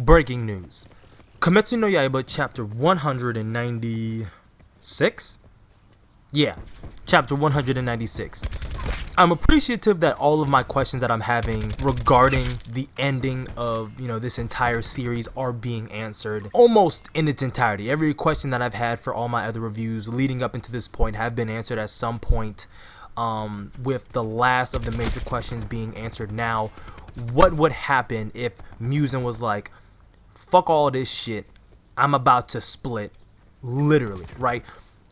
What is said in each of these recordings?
Breaking news. Kimetsu no Yaiba chapter 196? Yeah, chapter 196. I'm appreciative that all of my questions that I'm having regarding the ending of, this entire series are being answered almost in its entirety. Every question that I've had for all my other reviews leading up into this point have been answered at some point, with the last of the major questions being answered now. What would happen if Musen was like, fuck all this shit, I'm about to split, literally, right?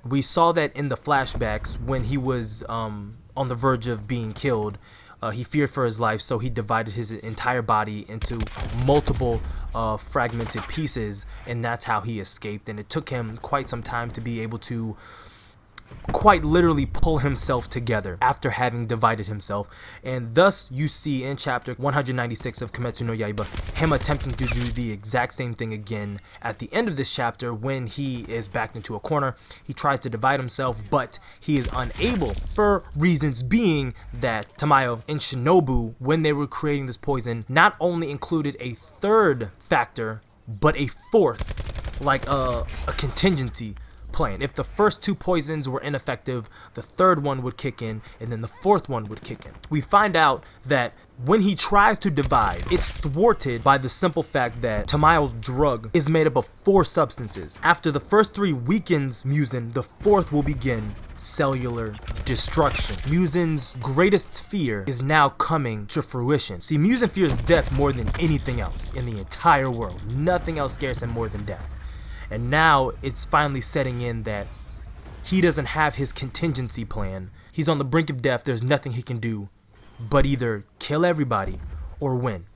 We saw that in the flashbacks when he was on the verge of being killed. He feared for his life, so he divided his entire body into multiple fragmented pieces, and that's how he escaped. And it took him quite some time to be able to quite literally pull himself together after having divided himself. And thus you see in chapter 196 of Kimetsu no Yaiba him attempting to do the exact same thing again at the end of this chapter when he is backed into a corner. He tries to divide himself, but he is unable, for reasons being that Tamayo and Shinobu, when they were creating this poison, not only included a third factor but a fourth, like a contingency plan. If the first two poisons were ineffective, the third one would kick in, and then the fourth one would kick in. We find out that when he tries to divide, it's thwarted by the simple fact that Tamayo's drug is made up of 4 substances. After the first 3 weakens Musen, the fourth will begin cellular destruction. Musen's greatest fear is now coming to fruition. See, Musen fears death more than anything else in the entire world. Nothing else scares him more than death. And now it's finally setting in that he doesn't have his contingency plan. He's on the brink of death. There's nothing he can do but either kill everybody or win.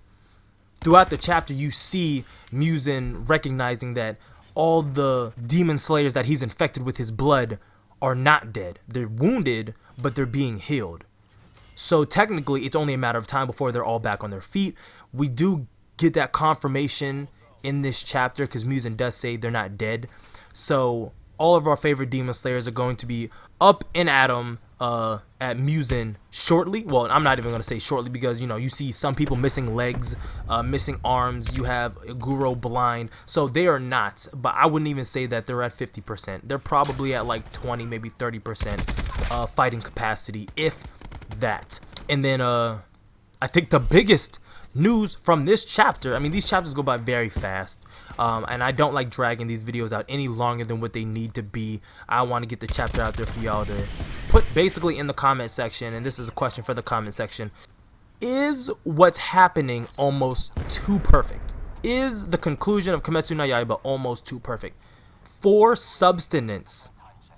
Throughout the chapter, you see Musen recognizing that all the demon slayers that he's infected with his blood are not dead. They're wounded, but they're being healed. So technically, it's only a matter of time before they're all back on their feet. We do get that confirmation in this chapter because Musen does say they're not dead. So all of our favorite demon slayers are going to be up and at him at Musen shortly. Well, I'm not even going to say shortly because you see some people missing legs, missing arms. You have Guro blind, so they are not, but I wouldn't even say that they're at 50%. They're probably at like 20, maybe 30% fighting capacity, if that. And then I think the biggest news from this chapter, I mean, these chapters go by very fast, and I don't like dragging these videos out any longer than what they need to be. I want to get the chapter out there for y'all to put basically in the comment section, and this is a question for the comment section. Is what's happening almost too perfect? Is the conclusion of Kimetsu no Yaiba almost too perfect? 4 substance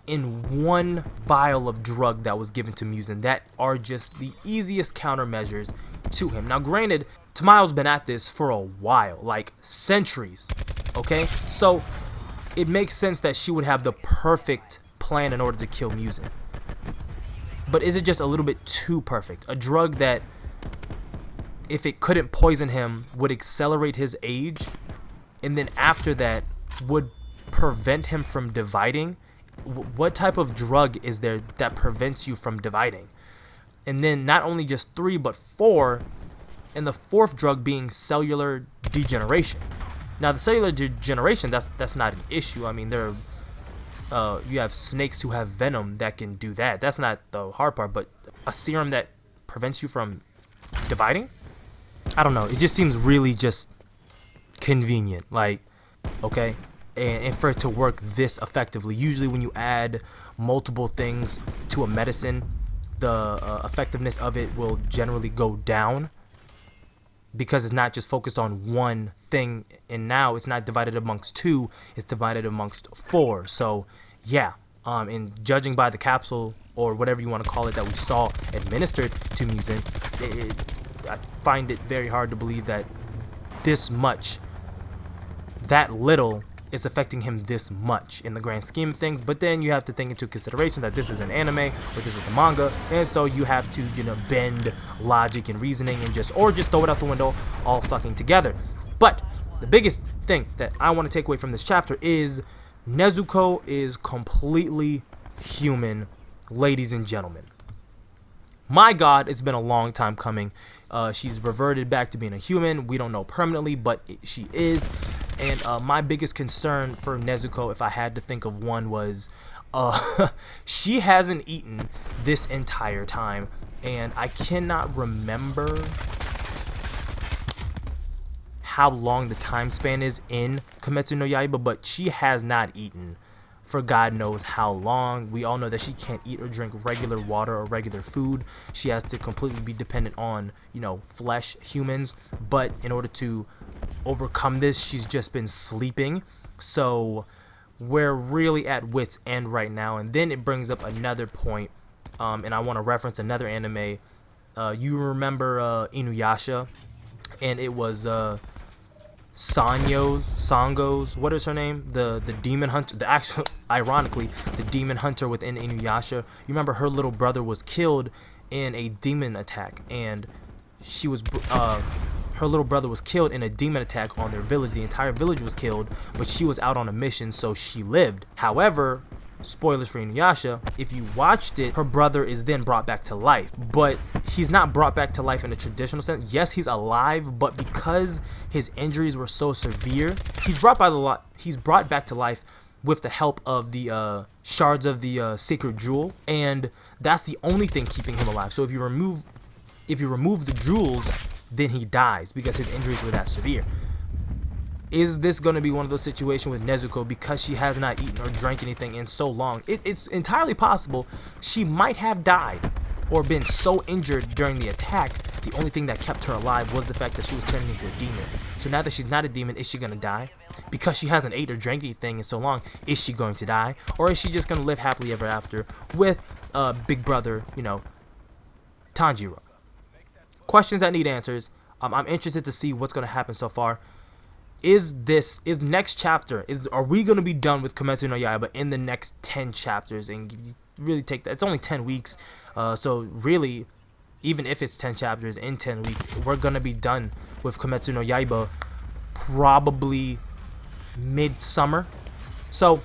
in 1 vial of drug that was given to Musen that are just the easiest countermeasures to him. Now granted, Tamayo's been at this for a while, like centuries, okay? So it makes sense that she would have the perfect plan in order to kill Musen. But is it just a little bit too perfect? A drug that, if it couldn't poison him, would accelerate his age, and then after that would prevent him from dividing? What type of drug is there that prevents you from dividing? And then not only just 3 but 4, and the 4th drug being cellular degeneration. Now the cellular degeneration, that's not an issue. I mean, you have snakes who have venom that can do that. That's not the hard part. But a serum that prevents you from dividing? I don't know. It just seems really just convenient. Like, okay, and for it to work this effectively. Usually when you add multiple things to a medicine, the effectiveness of it will generally go down because it's not just focused on one thing, and now it's not divided amongst 2, it's divided amongst 4. So yeah, and judging by the capsule or whatever you want to call it that we saw administered to Musen, I find it very hard to believe that that little is affecting him this much in the grand scheme of things. But then you have to think into consideration that this is an anime or this is a manga, and so you have to bend logic and reasoning and just throw it out the window all fucking together. But the biggest thing that I want to take away from this chapter is Nezuko is completely human, ladies and gentlemen. My God, it's been a long time coming. She's reverted back to being a human. We don't know permanently, but she is. And my biggest concern for Nezuko, if I had to think of one, was she hasn't eaten this entire time. And I cannot remember how long the time span is in Kimetsu no Yaiba, but she has not eaten for God knows how long. We all know that she can't eat or drink regular water or regular food. She has to completely be dependent on, you know, flesh, humans. But in order to overcome this, she's just been sleeping. So we're really at wit's end right now. And then it brings up another point, and I want to reference another anime. You remember Inuyasha, and it was Sango's, what is her name? The demon hunter, the actual, ironically, the demon hunter within Inuyasha. You remember her little brother was killed in a demon attack, and she was, her little brother was killed in a demon attack on their village. The entire village was killed, but she was out on a mission, so she lived. However, spoilers for Inuyasha, if you watched it, her brother is then brought back to life, but he's not brought back to life in a traditional sense. Yes, he's alive, but because his injuries were so severe, he's brought back to life with the help of the shards of the sacred jewel, and that's the only thing keeping him alive. So if you remove the jewels, then he dies because his injuries were that severe. Is this going to be one of those situations with Nezuko, because she has not eaten or drank anything in so long? It's entirely possible she might have died or been so injured during the attack, the only thing that kept her alive was the fact that she was turning into a demon. So now that she's not a demon, is she going to die? Because she hasn't ate or drank anything in so long, is she going to die? Or is she just going to live happily ever after with big brother, you know, Tanjiro? Questions that need answers. I'm interested to see what's going to happen so far. Is next chapter, are we going to be done with Kimetsu no Yaiba in the next 10 chapters and really take that? It's only 10 weeks, so really, even if it's 10 chapters in 10 weeks, we're going to be done with Kimetsu no Yaiba probably midsummer. So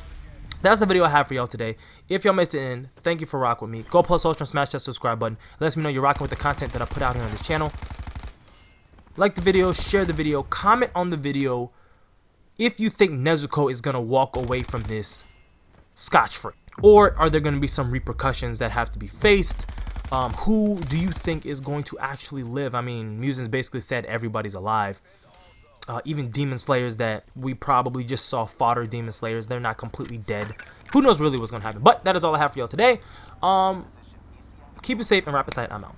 that's the video I have for y'all today. If y'all made it in, thank you for rocking with me. Go plus ultra and smash that subscribe button. Let me know you're rocking with the content that I put out here on this channel. Like the video, share the video, comment on the video if you think Nezuko is going to walk away from this scotch-free. Or are there going to be some repercussions that have to be faced? Who do you think is going to actually live? I mean, Musen's basically said everybody's alive. Even Demon Slayers that we probably just saw fodder Demon Slayers, they're not completely dead. Who knows really what's going to happen? But that is all I have for y'all today. Keep it safe and rapid sight. I'm out.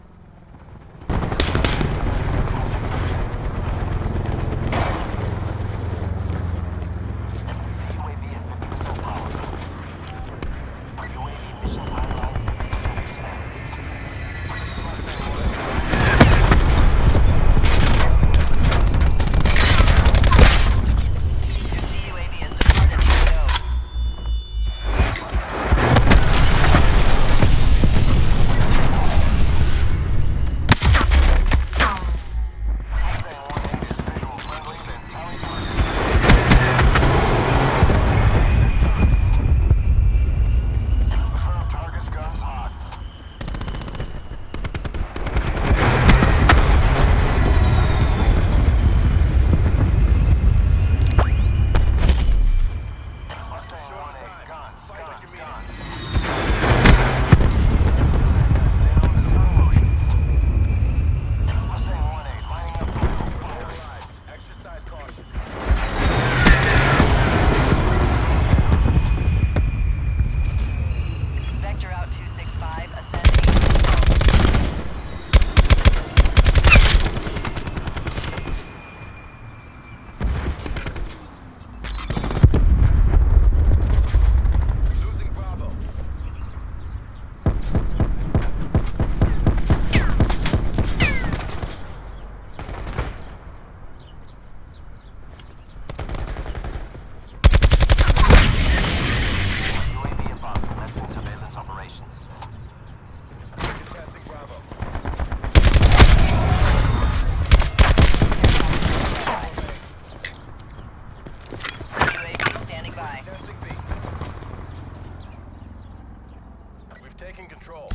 Taking control.